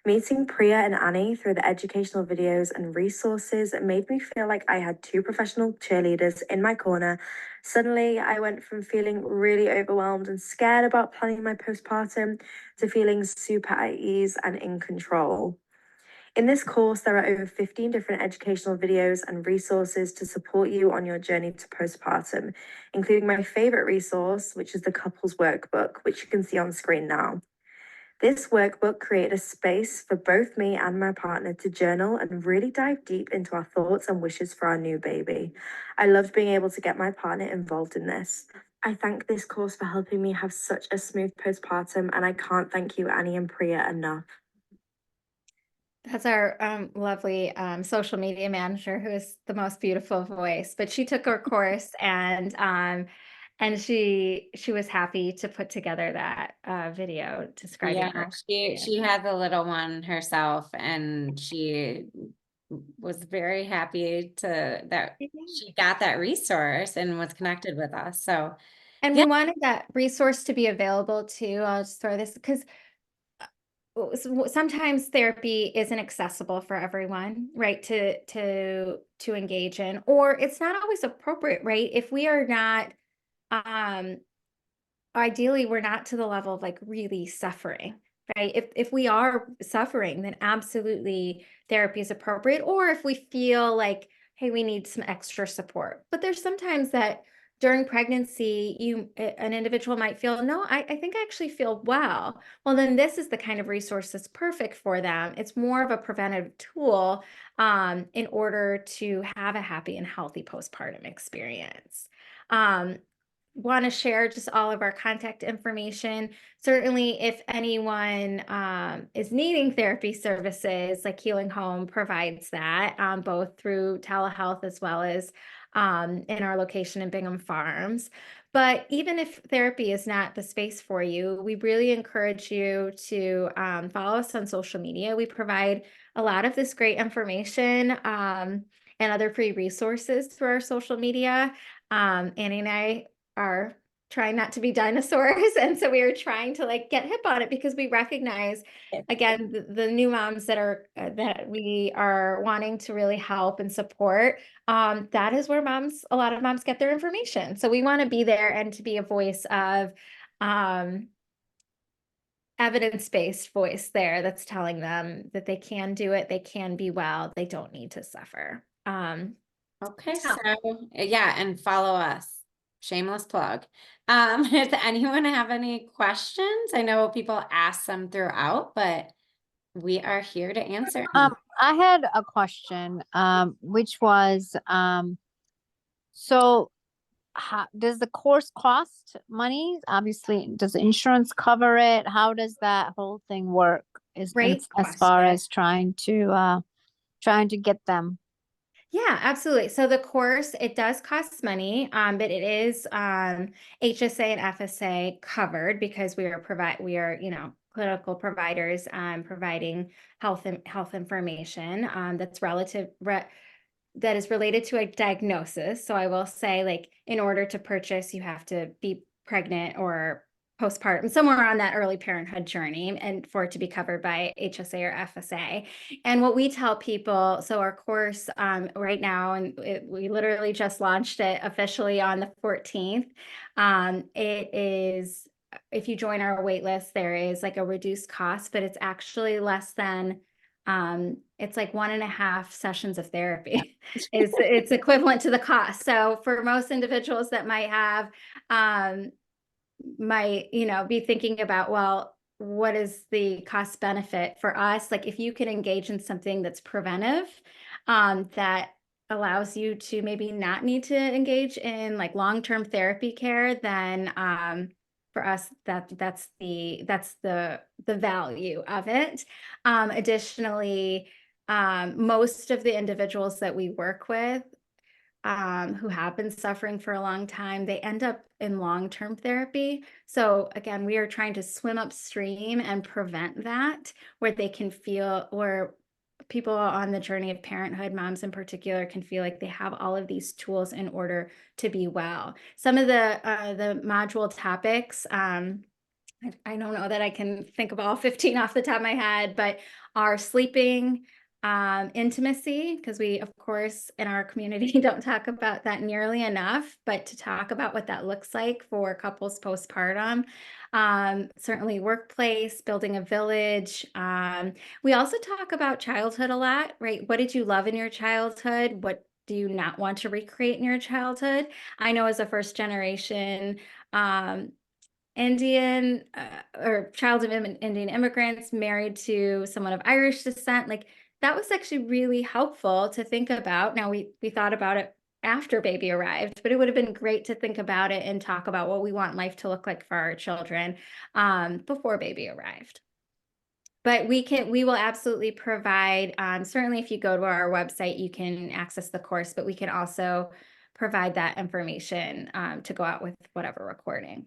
Meeting Priya and Annie through the educational videos and resources made me feel like I had 2 professional cheerleaders in my corner. Suddenly, I went from feeling really overwhelmed and scared about planning my postpartum to feeling super at ease and in control. In this course, there are over 15 different educational videos and resources to support you on your journey to postpartum, including my favorite resource, which is the Couples Workbook, which you can see on screen now. This workbook created a space for both me and my partner to journal and really dive deep into our thoughts and wishes for our new baby. I loved being able to get my partner involved in this. I thank this course for helping me have such a smooth postpartum, and I can't thank you, Annie and Priya, enough. That's our lovely social media manager, who is the most beautiful voice. But she took our course, and she was happy to put together that video describing Yeah, her. she had the little one herself, and she was very happy that she got that resource and was connected with us. So, And yeah. we wanted that resource to be available too. I'll just throw this, because sometimes therapy isn't accessible for everyone, right, to engage in, or it's not always appropriate, right? If we are not, ideally, we're not to the level of like really suffering, right? If we are suffering, then absolutely therapy is appropriate. Or if we feel like, hey, we need some extra support. But there's sometimes that during pregnancy, an individual might feel, no, I think I actually feel well. Well, then this is the kind of resource that's perfect for them. It's more of a preventative tool in order to have a happy and healthy postpartum experience. Want to share just all of our contact information. Certainly, if anyone is needing therapy services, like Healing Home provides that, both through telehealth as well as in our location in Bingham Farms. But even if therapy is not the space for you, we really encourage you to follow us on social media. We provide a lot of this great information and other free resources through our social media. Annie and I are trying not to be dinosaurs, and so we are trying to like get hip on it, because we recognize, again, the new moms that that we are wanting to really help and support. That is where a lot of moms get their information. So we want to be there and to be a voice of evidence-based voice there that's telling them that they can do it, they can be well, they don't need to suffer. Okay, so yeah, and follow us. shameless plug. Does anyone have any questions? I know people ask them throughout, but we are here to answer. I had a question, which was, so how does the course cost money? Obviously, does the insurance cover it? How does that whole thing work? Great As far question. as trying to get them? Yeah, absolutely. So the course, it does cost money, but it is HSA and FSA covered because we are, clinical providers providing health information that is related to a diagnosis. So I will say, like, in order to purchase, you have to be pregnant or postpartum, somewhere on that early parenthood journey, and for it to be covered by HSA or FSA. And what we tell people, so our course right now, and we literally just launched it officially on the 14th. It is, if you join our wait list, there is like a reduced cost, but it's actually less than it's like 1.5 sessions of therapy. It's equivalent to the cost. So for most individuals that might have be thinking about, well, what is the cost benefit for us? Like, if you can engage in something that's preventive, that allows you to maybe not need to engage in like long-term therapy care, then for us, that's the value of it. Additionally, most of the individuals that we work with who have been suffering for a long time, they end up in long-term therapy. So again, we are trying to swim upstream and prevent that, where they can feel, where people on the journey of parenthood, moms in particular, can feel like they have all of these tools in order to be well. Some of the module topics, I don't know that I can think of all 15 off the top of my head, but are sleeping, intimacy, because we, of course, in our community don't talk about that nearly enough, but to talk about what that looks like for couples postpartum. Certainly workplace, building a village. We also talk about childhood a lot, right? What did you love in your childhood? What do you not want to recreate in your childhood? I know as a first generation Indian or child of Indian immigrants married to someone of Irish descent, like that was actually really helpful to think about. Now we thought about it after baby arrived, but it would have been great to think about it and talk about what we want life to look like for our children before baby arrived. But we will absolutely provide, certainly if you go to our website, you can access the course, but we can also provide that information to go out with whatever recording.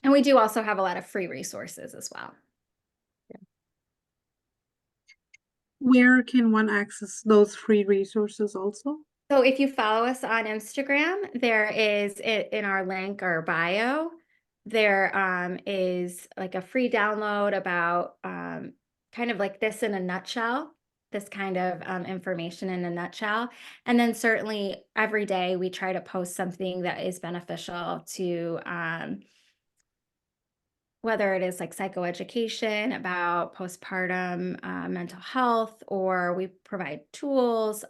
And we do also have a lot of free resources as well. Where can one access those free resources also? So if you follow us on Instagram, there is in our link or bio, there is like a free download about kind of like this in a nutshell, this kind of information in a nutshell. And then certainly every day we try to post something that is beneficial to whether it is like psychoeducation about postpartum mental health, or we provide tools.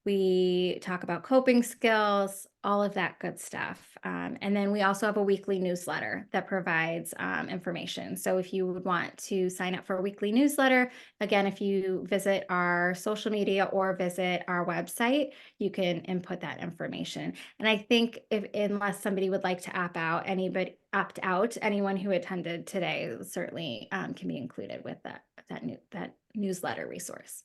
We talk about coping skills, all of that good stuff. And then we also have a weekly newsletter that provides information. So if you would want to sign up for a weekly newsletter, again, if you visit our social media or visit our website, you can input that information. And I think unless somebody would like to opt out, anyone who attended today certainly can be included with that newsletter resource.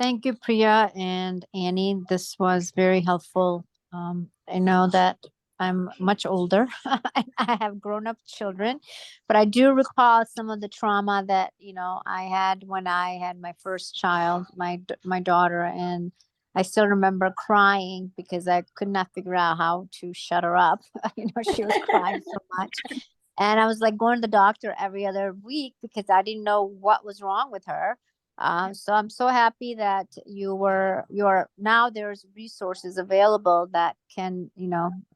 Thank you, Priya and Annie. This was very helpful. I know that I'm much older. I have grown-up children, but I do recall some of the trauma that, I had when I had my first child, my daughter, and I still remember crying because I could not figure out how to shut her up. She was crying so much. And I was like going to the doctor every other week because I didn't know what was wrong with her. So I'm so happy that now there's resources available that can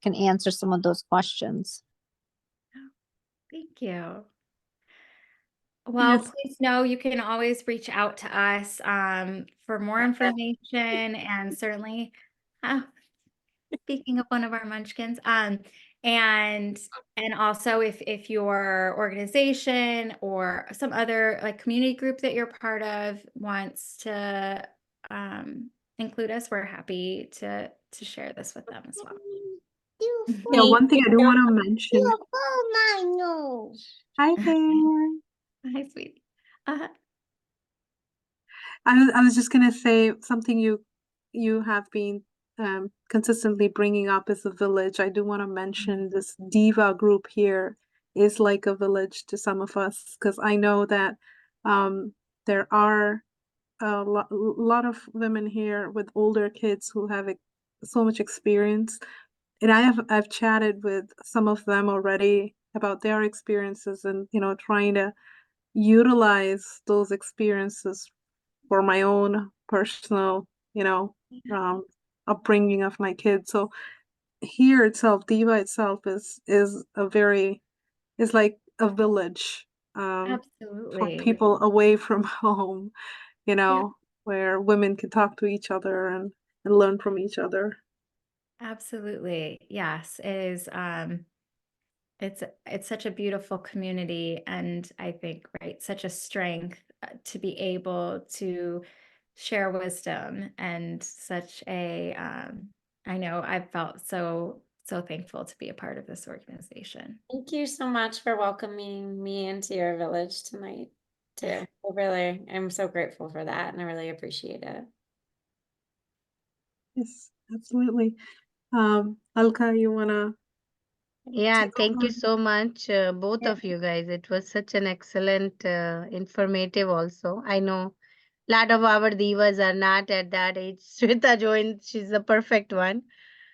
answer some of those questions. Thank you. Well, Yes. please know you can always reach out to us for more information, and certainly, uh, speaking of one of our munchkins, and also if your organization or some other like community group that you're part of wants to include us, we're happy to share this with them as well. Yeah, one thing I do want to mention. my nose. Hi there. Hi, sweetie. Uh, I was just gonna say something you have been consistently bringing up is the village. I do want to mention this Diva group here is like a village to some of us because I know that there are lot of women here with older kids who have so much experience, and I've chatted with some of them already about their experiences and trying to utilize those experiences for my own personal, um, upbringing of my kids. So here itself, Diva itself is like a village for Absolutely. people away from home, Yeah, where women can talk to each other and learn from each other. absolutely. Yes, it is. It's such a beautiful community, and I think, right, such a strength to be able to share wisdom, and such a I know I've felt so thankful to be a part of this organization. Thank you so much for welcoming me into your village tonight, too. I'm so grateful for that, and I really appreciate it. Yes, absolutely. Alka, you wanna Yeah, take thank over? you so much, both Yeah. of you guys. It was such an excellent, informative also. I know a lot of our divas are not at that age. Shweta joined, she's the perfect one.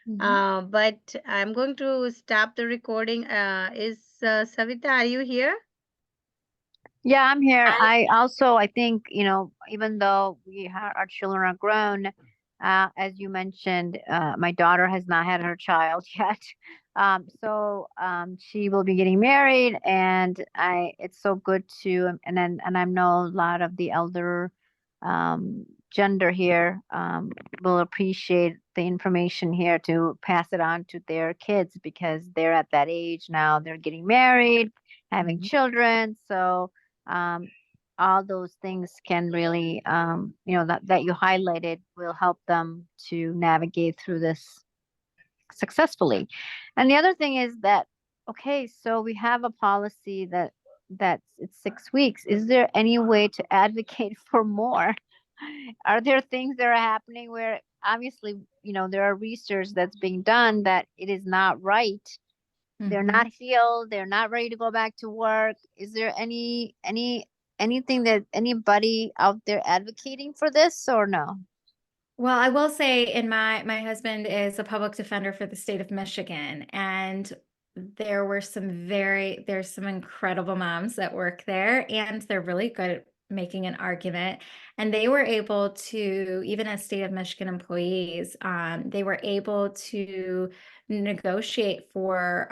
But I'm going to stop the recording. Savita, are you here? Yeah, I'm here. I I think, even though our children are grown, as you mentioned, my daughter has not had her child yet. She will be getting married, and it's so good to, and I know a lot of the elder, gender here, will appreciate the information here to pass it on to their kids because they're at that age now. They're getting married, having children. So, um, all those things can really, that you highlighted will help them to navigate through this successfully. And the other thing is that, okay, so we have a policy that it's 6 weeks. Is there any way to advocate for more? Are there things that are happening where obviously, there are research that's being done that it is not right? They're Mhm. not healed, they're not ready to go back to work. Is there anything that anybody out there advocating for this or no? Well, I will say, in my husband is a public defender for the state of Michigan, and there's some incredible moms that work there, and they're really good at making an argument. And they were able to, even as state of Michigan employees, they were able to negotiate for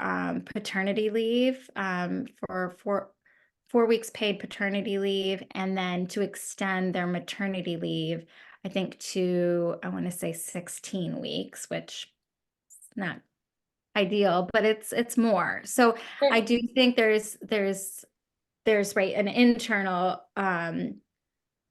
paternity leave, for 4 weeks paid paternity leave, and then to extend their maternity leave, I think, to, I want to say 16 weeks, which is not ideal, but it's more. So I do think there's right, an internal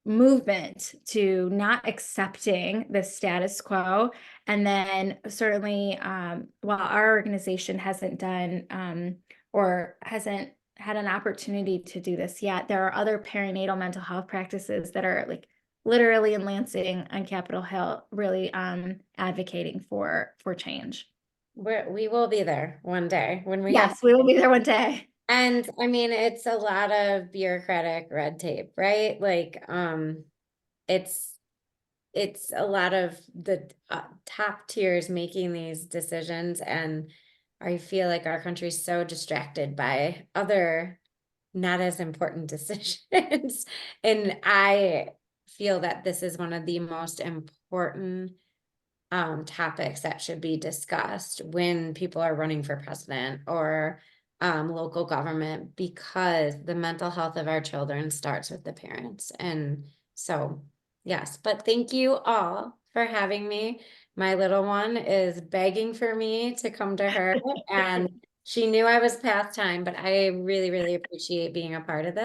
movement to not accepting the status quo. And then certainly, while our organization hasn't done or hasn't had an opportunity to do this yet, there are other perinatal mental health practices that are like literally in Lansing on Capitol Hill really advocating for change. we will be there one day when we have. Yes, we will be there one day. And I mean, it's a lot of bureaucratic red tape, right? Like, it's a lot of the top tiers making these decisions, and I feel like our country's so distracted by other not as important decisions. And I feel that this is one of the most important topics that should be discussed when people are running for president or local government, because the mental health of our children starts with the parents. And so, yes, but thank you all for having me. My little one is begging for me to come to her, and she knew I was past time, but I really, really appreciate being a part of this.